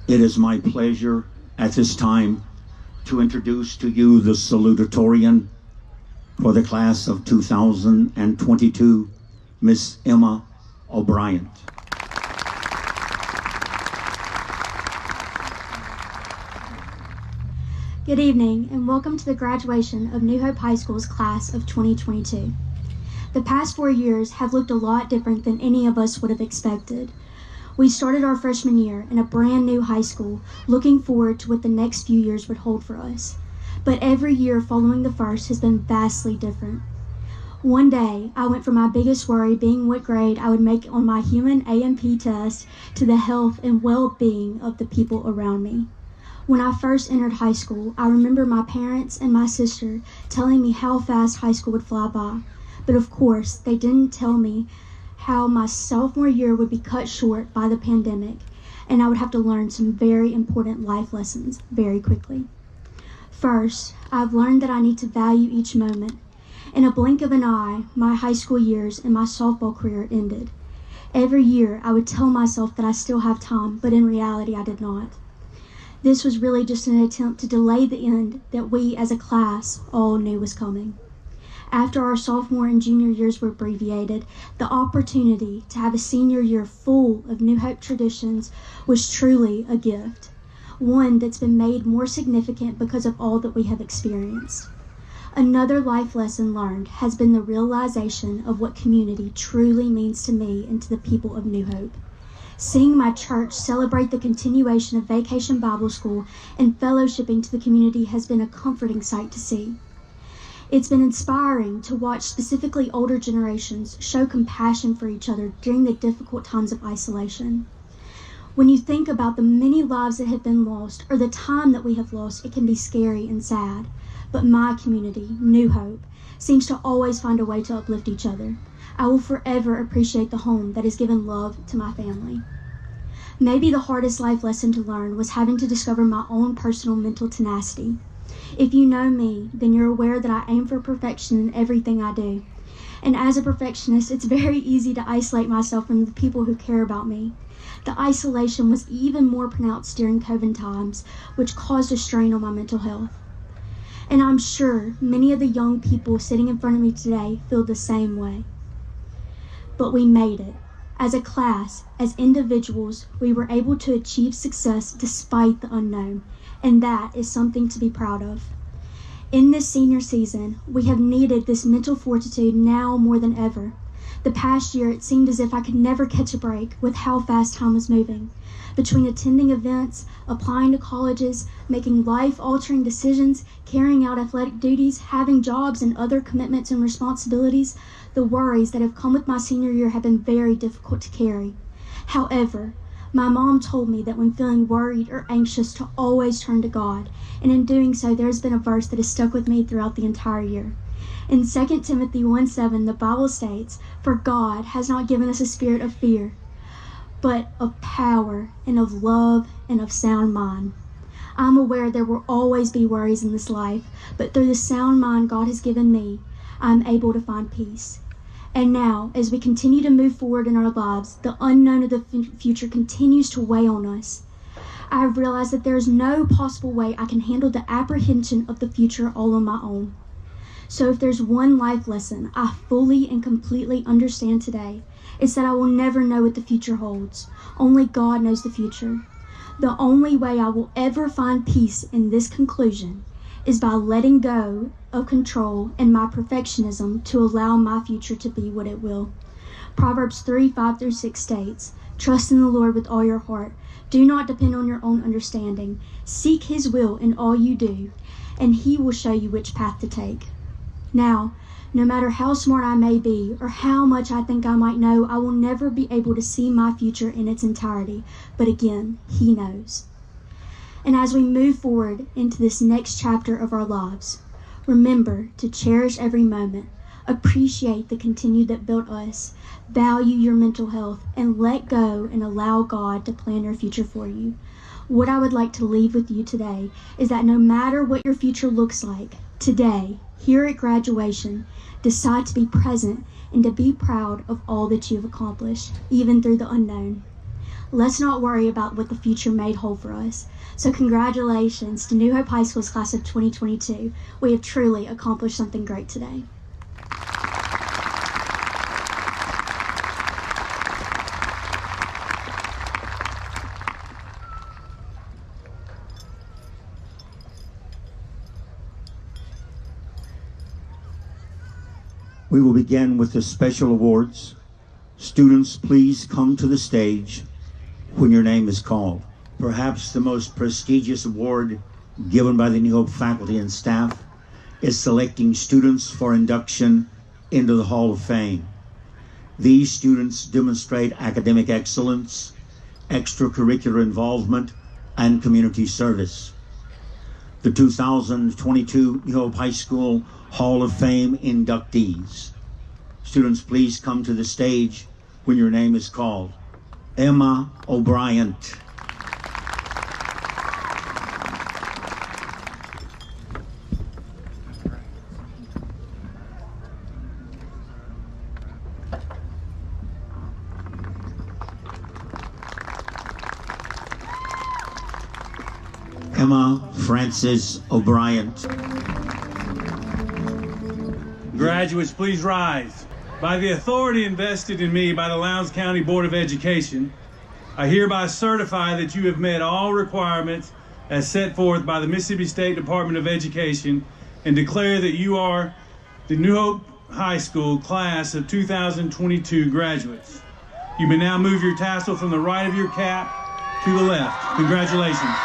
It is my pleasure at this time to introduce to you the Salutatorian for the class of 2022, Miss Emma O'Brien. Good evening and welcome to the graduation of New Hope High School's class of 2022. The past 4 years have looked a lot different than any of us would have expected. We started our freshman year in a brand new high school, looking forward to what the next few years would hold for us. But every year following the first has been vastly different. One day, I went from my biggest worry being what grade I would make on my human A&P test to the health and well-being of the people around me. When I first entered high school, I remember my parents and my sister telling me how fast high school would fly by. But of course, they didn't tell me how my sophomore year would be cut short by the pandemic, and I would have to learn some very important life lessons very quickly. First, I've learned that I need to value each moment. In a blink of an eye, my high school years and my softball career ended. Every year, I would tell myself that I still have time, but in reality, I did not. This was really just an attempt to delay the end that we as a class all knew was coming. After our sophomore and junior years were abbreviated, the opportunity to have a senior year full of New Hope traditions was truly a gift, one that's been made more significant because of all that we have experienced. Another life lesson learned has been the realization of what community truly means to me and to the people of New Hope. Seeing my church celebrate the continuation of Vacation Bible School and fellowshipping to the community has been a comforting sight to see. It's been inspiring to watch specifically older generations show compassion for each other during the difficult times of isolation. When you think about the many lives that have been lost or the time that we have lost, it can be scary and sad. But my community, New Hope, seems to always find a way to uplift each other. I will forever appreciate the home that has given love to my family. Maybe the hardest life lesson to learn was having to discover my own personal mental tenacity. If you know me, then you're aware that I aim for perfection in everything I do. And as a perfectionist, it's very easy to isolate myself from the people who care about me. The isolation was even more pronounced during COVID times, which caused a strain on my mental health. And I'm sure many of the young people sitting in front of me today feel the same way. But we made it. As a class, as individuals, we were able to achieve success despite the unknown, and that is something to be proud of. In this senior season, we have needed this mental fortitude now more than ever. The past year, it seemed as if I could never catch a break with how fast time was moving. Between attending events, applying to colleges, making life-altering decisions, carrying out athletic duties, having jobs and other commitments and responsibilities, the worries that have come with my senior year have been very difficult to carry. However, my mom told me that when feeling worried or anxious to always turn to God, and in doing so, there has been a verse that has stuck with me throughout the entire year. In 2 Timothy 1:7, the Bible states, "For God has not given us a spirit of fear, but of power and of love and of sound mind." I'm aware there will always be worries in this life, but through the sound mind God has given me, I'm able to find peace. And now, as we continue to move forward in our lives, the unknown of the future continues to weigh on us. I have realized that there is no possible way I can handle the apprehension of the future all on my own. So if there's one life lesson I fully and completely understand today, it's that I will never know what the future holds. Only God knows the future. The only way I will ever find peace in this conclusion is by letting go of control and my perfectionism to allow my future to be what it will. Proverbs 3:5-6 states, "Trust in the Lord with all your heart. Do not depend on your own understanding. Seek His will in all you do, and He will show you which path to take." Now, no matter how smart I may be or how much I think I might know, I will never be able to see my future in its entirety. But again, He knows. And as we move forward into this next chapter of our lives, remember to cherish every moment, appreciate the continued that built us, value your mental health, and let go and allow God to plan your future for you. What I would like to leave with you today is that no matter what your future looks like, today, here at graduation, decide to be present and to be proud of all that you've accomplished, even through the unknown. let's not worry about what the future may hold for us. So congratulations to New Hope High School's class of 2022. We have truly accomplished something great today. We will begin with the special awards. Students, please come to the stage when your name is called. Perhaps the most prestigious award given by the New Hope faculty and staff is selecting students for induction into the Hall of Fame. These students demonstrate academic excellence, extracurricular involvement, and community service. The 2022 New Hope High School Hall of Fame inductees. Students, please come to the stage when your name is called. Emma O'Brien. Emma Frances O'Brien. Graduates, please rise. By the authority invested in me by the Lowndes County Board of Education, I hereby certify that you have met all requirements as set forth by the Mississippi State Department of Education and declare that you are the New Hope High School class of 2022 graduates. You may now move your tassel from the right of your cap to the left. Congratulations.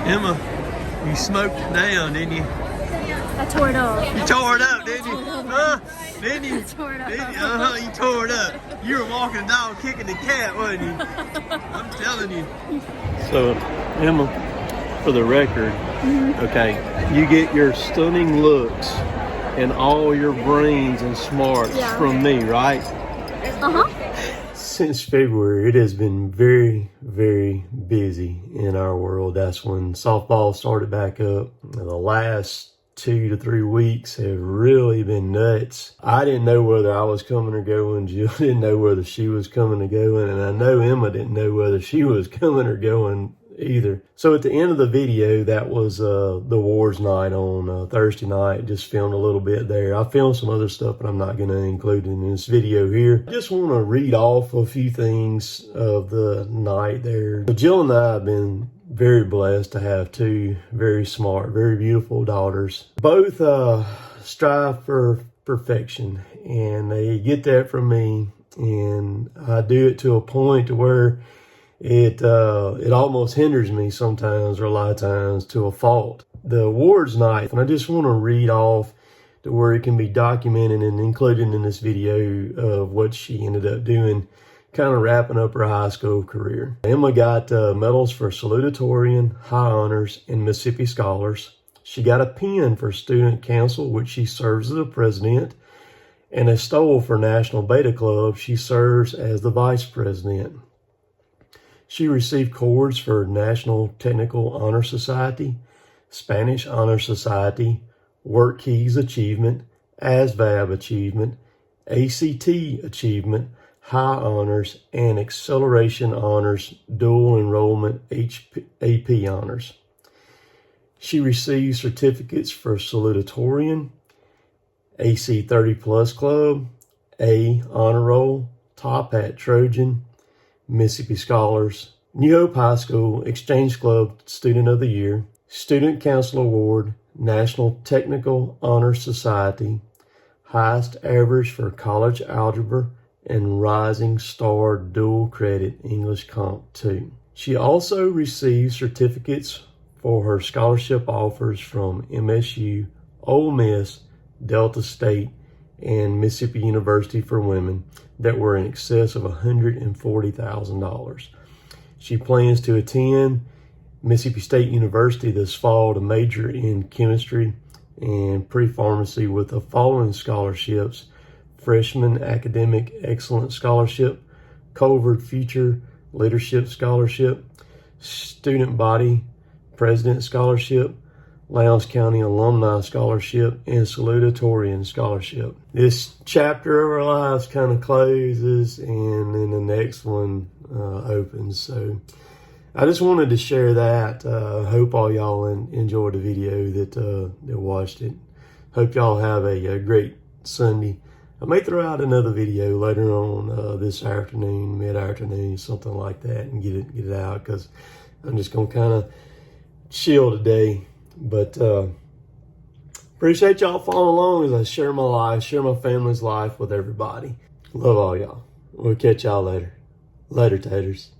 Emma, you smoked it down, didn't you? I tore it up. You tore it up, didn't you? Didn't you? I tore it up. You tore it up. You were walking the dog kicking the cat, wasn't you? I'm telling you. So, Emma, for the record, okay, you get your stunning looks and all your brains and smarts from me, right? Uh-huh. Since February, it has been very, very busy in our world. That's when softball started back up. The last 2 to 3 weeks have really been nuts. I didn't know whether I was coming or going. Jill didn't know whether she was coming or going. And I know Emma didn't know whether she was coming or going either. So at the end of the video, that was the awards night on Thursday night. Just filmed a little bit there. I filmed some other stuff, but I'm not going to include it in this video here. I just want to read off a few things of the night there. Jill and I have been very blessed to have 2 very smart, very beautiful daughters. Both strive for perfection, and they get that from me, and I do it to a point to where it almost hinders me sometimes, or a lot of times, to a fault. The awards night, and I just want to read off to where it can be documented and included in this video of what she ended up doing, kind of wrapping up her high school career. Emma got medals for Salutatorian, High Honors, and Mississippi Scholars. She got a pin for Student Council, which she serves as the president, and a stole for National Beta Club. She serves as the vice president. She received cords for National Technical Honor Society, Spanish Honor Society, Work Keys Achievement, ASVAB Achievement, ACT Achievement, High Honors, and Acceleration Honors, Dual Enrollment AP Honors. She received certificates for Salutatorian, AC 30 Plus Club, A Honor Roll, Top Hat Trojan, Mississippi Scholars, New Hope High School Exchange Club Student of the Year, Student Council Award, National Technical Honor Society, highest average for college algebra, and Rising Star Dual Credit English Comp 2. She also received certificates for her scholarship offers from MSU, Ole Miss, Delta State, and Mississippi University for Women that were in excess of $140,000. She plans to attend Mississippi State University this fall to major in chemistry and pre-pharmacy with the following scholarships: Freshman Academic Excellence Scholarship, Culver Future Leadership Scholarship, Student Body President Scholarship, Lowndes County Alumni Scholarship, and Salutatorian Scholarship. This chapter of our lives kind of closes, and then the next one opens. So I just wanted to share that. Hope all y'all enjoyed the video that watched it. Hope y'all have a great Sunday. I may throw out another video later on this afternoon, mid-afternoon, something like that, and get it out, because I'm just going to kind of chill today. But appreciate y'all following along as I share my life, share my family's life with everybody. Love all y'all. We'll catch y'all later. Later, taters.